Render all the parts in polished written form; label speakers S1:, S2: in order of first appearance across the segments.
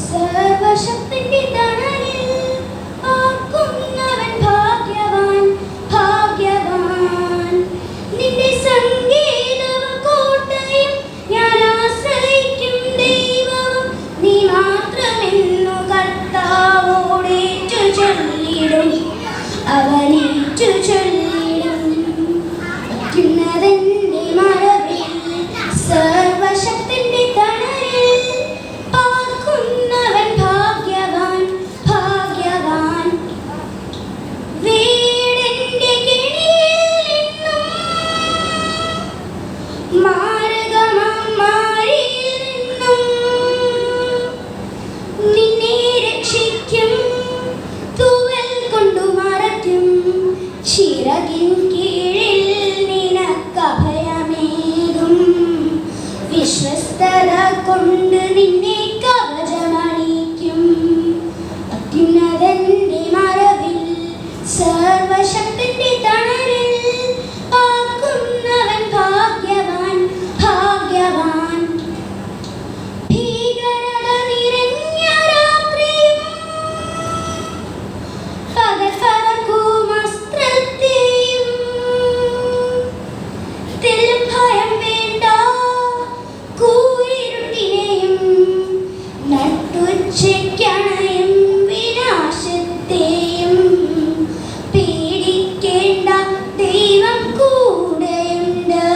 S1: സർവശക്തിന്റെ തണലിൽ പാർക്കുന്നവൻ ഭാഗ്യവാൻ, ഭാഗ്യവാൻ. നിന്റെ സങ്കേതവും കോട്ടയും ഞാൻ ആശ്രയിക്കും ദൈവവും നീ മാത്രമെന്നു കർത്താവോടേറ്റു ചൊല്ലിടും, അവനേറ്റു ചൊല്ലിടും. അത്യുന്നതന്റെ മറവിൽ സർവശക്തിന്റെ തണലിൽ പാർക്കുന്നവൻ ഭാഗ്യവാൻ, ഭാഗ്യവാൻ. വീടിന്റെ കെണിയിൽ നിന്നും മാരകമാരിയിൽ നിന്നും നിന്നെ രക്ഷിക്കും, തൂവൽ കൊണ്ടു മറയ്ക്കും. ചിറകിൻ കീഴിൽ നിനക്കഭയമേകും, വിശ്വസ്തത കൊണ്ട് നിന്നെ കവചമണിയിക്കും. അത്യുന്നതന്റെ മറവിൽ സർവശക്തിന്റെ തണലിൽ പാർക്കുന്നവൻ ഭാഗ്യവാൻ, ഭാഗ്യവാൻ. ഭീകരത നിറഞ്ഞ രാത്രിയും പകൽ പറക്കും അസ്ത്രത്തെയും തെല്ലും ഭയം വേണ്ട, കൂരിരുട്ടിനെയും നട്ടുച്ചയ്ക്കണയും വിനാശത്തെയും പേടിക്കേണ്ട, ദൈവം കൂടെയുണ്ട്.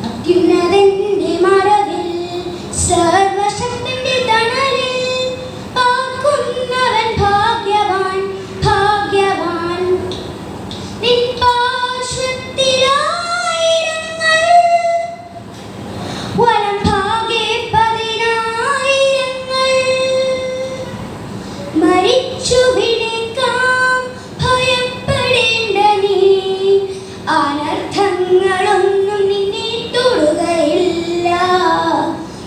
S1: അത്യുന്നതന്റെ മറവിൽ സർവശക്തിന്റെ തണലിൽ പാർക്കുന്നവൻ ഭാഗ്യവാൻ, ഭാഗ്യവാൻ. നിൻ പാർശ്വത്തിലായിരങ്ങൾ, വലംഭാഗേ 10,000. മരിച്ചു വീണേക്കാം, ഭയപ്പെടേണ്ട നീ. അനർത്ഥങ്ങളൊന്നും നിന്നെ തൊടുകയില്ല,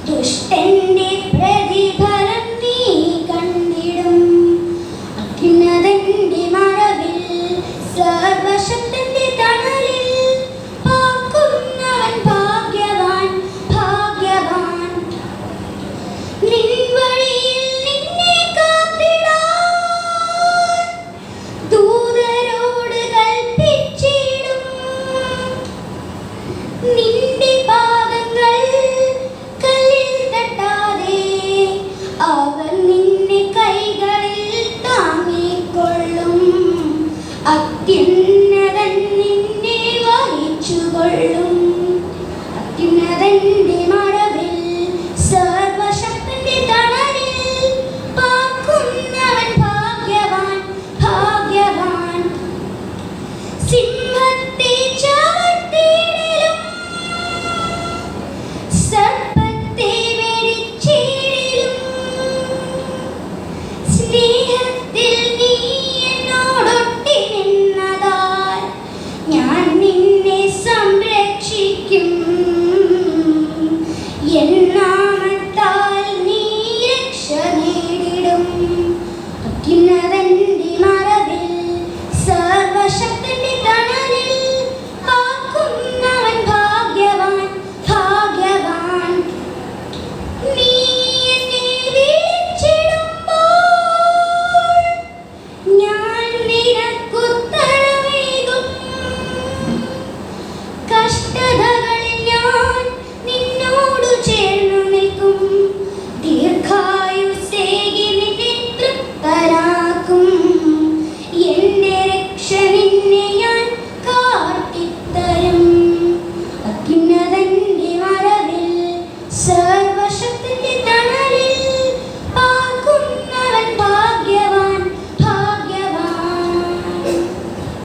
S1: ദുഷ്ടന്റെ പ്രതിഫലം നീ കണ്ടിടും. അത്യുന്നതന്റെ മറവിൽ സർവശക്തന്റെ തണലിൽ പാർക്കുന്നവൻ ഭാഗ്യവാൻ, ഭാഗ്യവാൻ. നിൻ വഴിയിൽ നിന്നെ കാത്തിടാൻ ദൂതരോട് കൽപ്പിച്ചിടും. നിന്റെ പാദങ്ങൾ കല്ലിൽ തട്ടാതെ അവർ നിന്നെ കൈകളിൽ താങ്ങിക്കൊള്ളും. അത്യുന്നതൻ നിന്നെ വഹിച്ചുകൊള്ളും. അത്യുന്നതന്റെ മറവിൽ സർവശക്തന്റെ തണലിൽ പാർക്കുന്നവൻ ഭാഗ്യവാൻ, ഭാഗ്യവാൻ. സിംഹത്തെ ചവിട്ടിയിടിലും സർപ്പത്തെ വെടിച്ചിടിലും സ്നേഹത്തിൽ നീ എന്നോടൊട്ടി നിന്നതാൽ ഞാൻ നിന്നെ സംരക്ഷിക്കും.